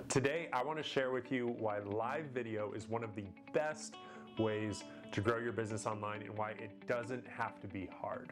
Today, I want to share with you why live video is one of the best ways to grow your business online and why it doesn't have to be hard.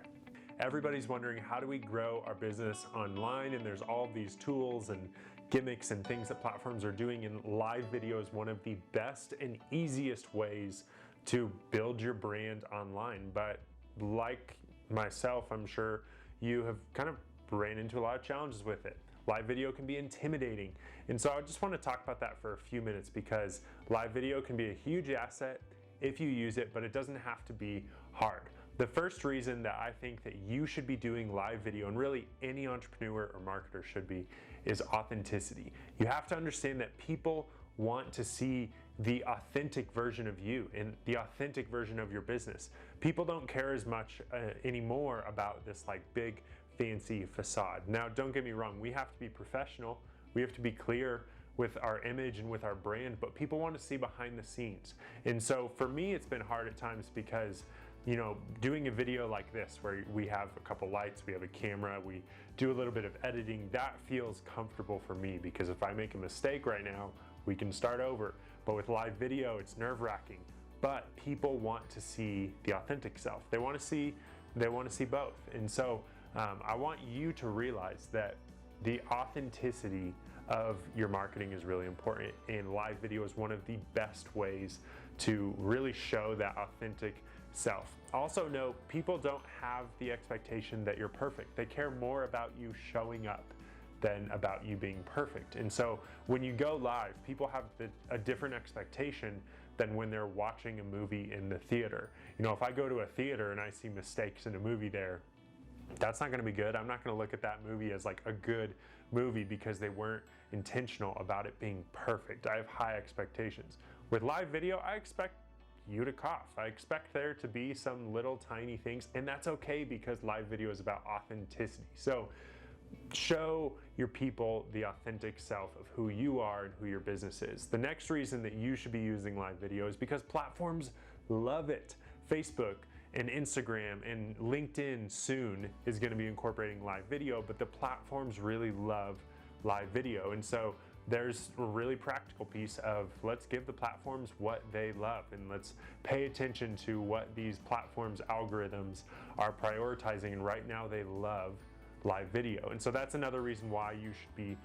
Everybody's wondering, how do we grow our business online? And there's all these tools and gimmicks and things that platforms are doing, and live video is one of the best and easiest ways to build your brand online. But like myself, I'm sure you have kind of ran into a lot of challenges with it. Live video can be intimidating. And so I just want to talk about that for a few minutes, because live video can be a huge asset if you use it, but it doesn't have to be hard. The first reason that I think that you should be doing live video, and really any entrepreneur or marketer should be, is authenticity. You have to understand that people want to see the authentic version of you and the authentic version of your business. People don't care as much anymore about this like big fancy facade. Now, don't get me wrong, we have to be professional, we have to be clear with our image and with our brand, but people want to see behind the scenes. And so for me, it's been hard at times because, you know, doing a video like this where we have a couple lights, we have a camera, we do a little bit of editing, that feels comfortable for me, because if I make a mistake right now, we can start over. But with live video, it's nerve-wracking. But people want to see the authentic self. They want to see both. And so I want you to realize that the authenticity of your marketing is really important, and live video is one of the best ways to really show that authentic self. Also note, people don't have the expectation that you're perfect. They care more about you showing up than about you being perfect. And so when you go live, people have a different expectation than when they're watching a movie in the theater. You know, if I go to a theater and I see mistakes in a movie there, that's not going to be good. I'm not going to look at that movie as like a good movie because they weren't intentional about it being perfect. I have high expectations. With live video, I expect you to cough. I expect there to be some little tiny things, and that's okay because live video is about authenticity. So show your people the authentic self of who you are and who your business is. The next reason that you should be using live video is because platforms love it. Facebook and Instagram and LinkedIn soon is going to be incorporating live video, but the platforms really love live video. And so there's a really practical piece of, let's give the platforms what they love, and let's pay attention to what these platforms' algorithms are prioritizing. And right now they love live video. And so that's another reason why you should be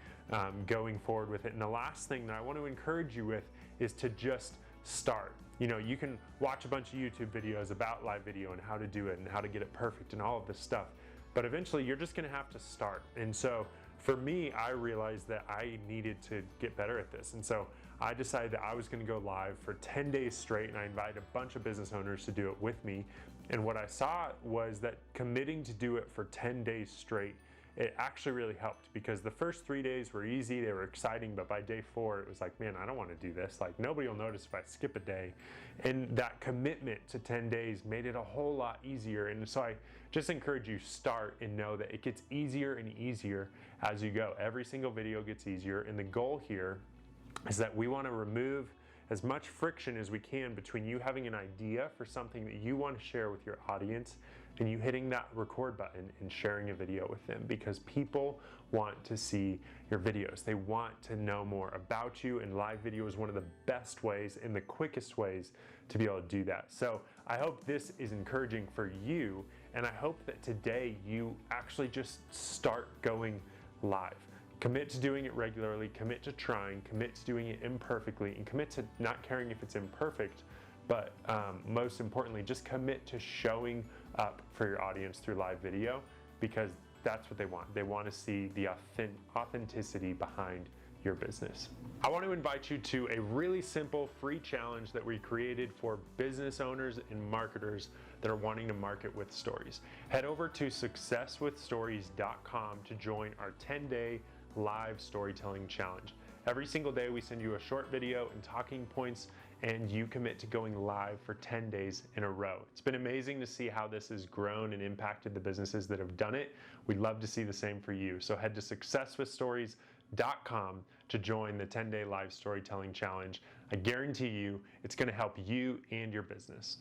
going forward with it. And the last thing that I want to encourage you with is to just start. You know, you can watch a bunch of YouTube videos about live video and how to do it and how to get it perfect and all of this stuff, but eventually you're just going to have to start. And so for me, I realized that I needed to get better at this. And so I decided that I was going to go live for 10 days straight, and I invited a bunch of business owners to do it with me. And what I saw was that committing to do it for 10 days straight, it actually really helped, because the first 3 days were easy, they were exciting, but by day 4, it was like, man, I don't want to do this. Like, nobody will notice if I skip a day. And that commitment to 10 days made it a whole lot easier. And so I just encourage you, start and know that it gets easier and easier as you go. Every single video gets easier. And the goal here is that we want to remove as much friction as we can between you having an idea for something that you want to share with your audience and you hitting that record button and sharing a video with them, because people want to see your videos. They want to know more about you, and live video is one of the best ways and the quickest ways to be able to do that. So I hope this is encouraging for you, and I hope that today you actually just start going live. Commit to doing it regularly, commit to trying, commit to doing it imperfectly, and commit to not caring if it's imperfect, but most importantly, just commit to showing up for your audience through live video, because that's what they want. They want to see the authenticity behind your business. I want to invite you to a really simple free challenge that we created for business owners and marketers that are wanting to market with stories. Head over to successwithstories.com to join our 10-day live storytelling challenge. Every single day we send you a short video and talking points, and you commit to going live for 10 days in a row. It's been amazing to see how this has grown and impacted the businesses that have done it. We'd love to see the same for you. So head to successwithstories.com to join the 10-day live storytelling challenge. I guarantee you it's going to help you and your business.